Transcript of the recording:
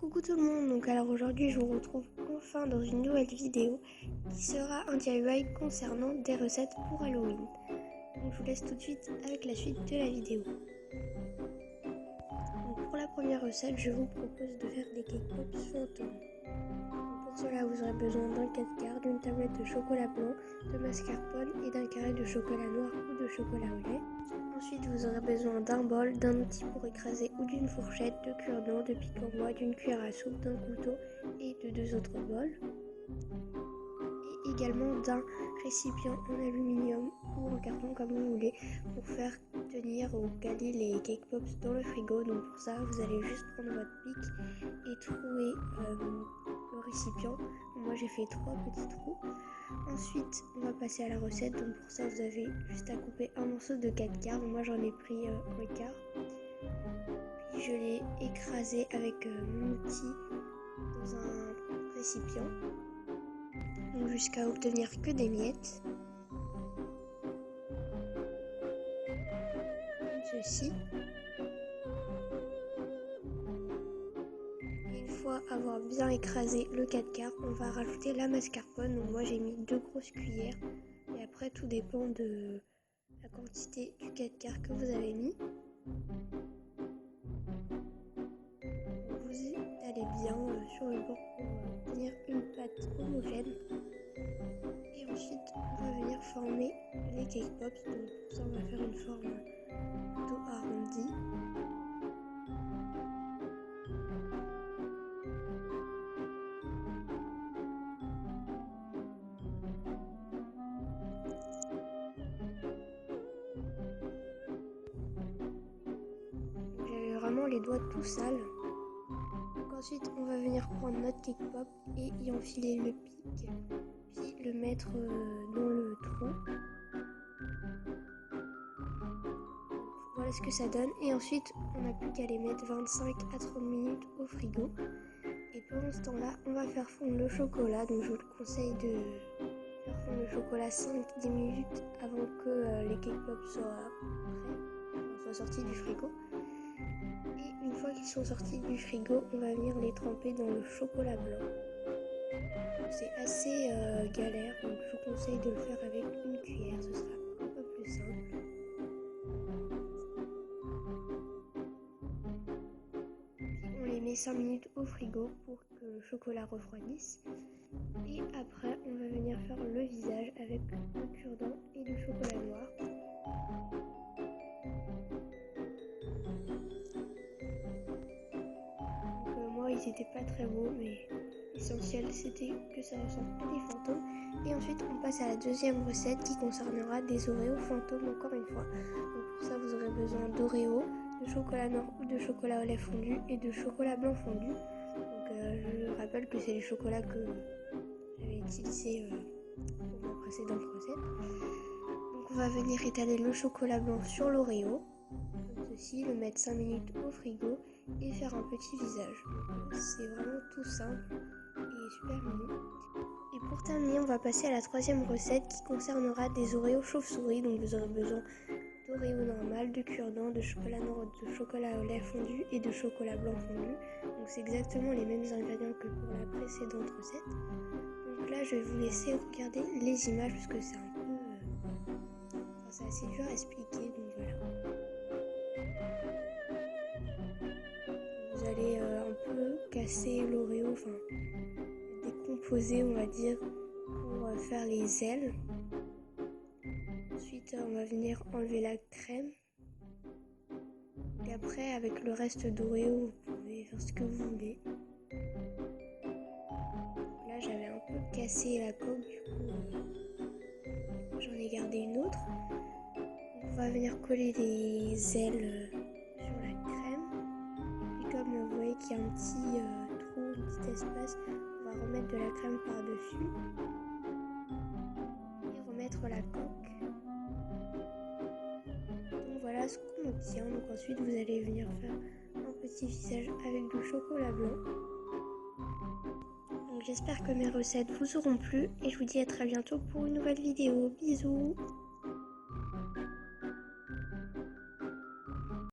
Coucou tout le monde, donc alors aujourd'hui je vous retrouve enfin dans une nouvelle vidéo qui sera un DIY concernant des recettes pour Halloween. Donc je vous laisse tout de suite avec la suite de la vidéo. Donc pour la première recette, je vous propose de faire des cake pops fantômes. Donc pour cela vous aurez besoin d'un 4/4, d'une tablette de chocolat blanc, de mascarpone et d'un carré de chocolat noir ou de chocolat au lait. Ensuite, vous aurez besoin d'un bol, d'un outil pour écraser ou d'une fourchette, de cure-dent, de pic en bois, d'une cuillère à soupe, d'un couteau et de 2 autres bols. Et également d'un récipient en aluminium ou en carton comme vous voulez pour faire tenir ou caler les cake pops dans le frigo. Donc pour ça, vous allez juste prendre votre pic et trouer le récipient. Moi j'ai fait 3 petits trous. Ensuite, on va passer à la recette. Donc pour ça, vous avez juste à couper un morceau de 4/4. Moi, j'en ai pris un quart. Puis je l'ai écrasé avec mon outil dans un récipient. Donc jusqu'à obtenir que des miettes. Comme ceci. Et une fois avoir bien écrasé le 4/4, on va rajouter la mascarpone. Donc moi, j'ai mis 2 grosses cuillères. Et après, tout dépend de la quantité du 4/4 que vous avez mis. Vous étalez bien sur le bord pour obtenir une pâte homogène. Et ensuite, on va venir former les cake pops. Donc pour ça, on va faire une forme plutôt arrondie. J'avais vraiment les doigts tout sales. Donc ensuite, on va venir prendre notre cake pop et y enfiler le pic, puis le mettre dans le trou. Voilà ce que ça donne. Et ensuite, on n'a plus qu'à les mettre 25 à 30 minutes au frigo. Et pendant ce temps-là, on va faire fondre le chocolat. Donc je vous le conseille de faire fondre le chocolat 5-10 minutes avant que les cake pops soient prêts, soient sortis du frigo. Et une fois qu'ils sont sortis du frigo, on va venir les tremper dans le chocolat blanc. C'est assez galère, donc je vous conseille de le faire avec une cuillère, ce sera un peu plus simple. Puis on les met 5 minutes au frigo pour que le chocolat refroidisse. Et après, on va venir faire le visage avec le cure-dent et du chocolat noir. Donc moi, ils étaient pas très beaux, mais l'essentiel c'était que ça ressemble à des fantômes. Et ensuite, on passe à la deuxième recette qui concernera des Oreos fantômes encore une fois. Donc pour ça, vous aurez besoin d'Oreos, de chocolat noir ou de chocolat au lait fondu et de chocolat blanc fondu. Donc je rappelle que c'est les chocolats que j'avais utilisés pour ma précédente recette. Donc on va venir étaler le chocolat blanc sur l'Oreo, comme ceci, le mettre 5 minutes au frigo et faire un petit visage. Donc c'est vraiment tout simple et super mignon. Et pour terminer, on va passer à la troisième recette qui concernera des Oreos chauve-souris. Donc vous aurez besoin d'Oreo normal, de cure-dent, de chocolat noir, de chocolat au lait fondu et de chocolat blanc fondu. Donc c'est exactement les mêmes ingrédients que pour la précédente recette. Donc là, je vais vous laisser regarder les images parce que c'est un peu... c'est assez dur à expliquer, donc voilà. Vous allez un peu casser l'Oreo, enfin décomposer on va dire, pour faire les ailes. Ensuite on va venir enlever la crème. Et après avec le reste d'Oreo vous pouvez faire ce que vous voulez. Donc là j'avais un peu cassé la coque, du coup j'en ai gardé une autre. Donc, on va venir coller les ailes sur la crème. Et puis comme vous voyez qu'il y a un petit trou, un petit espace, on va remettre de la crème par-dessus et remettre la coque. Donc voilà ce qu'on obtient. Donc ensuite vous allez venir faire un petit visage avec du chocolat blanc. Donc j'espère que mes recettes vous auront plu et je vous dis à très bientôt pour une nouvelle vidéo. Bisous!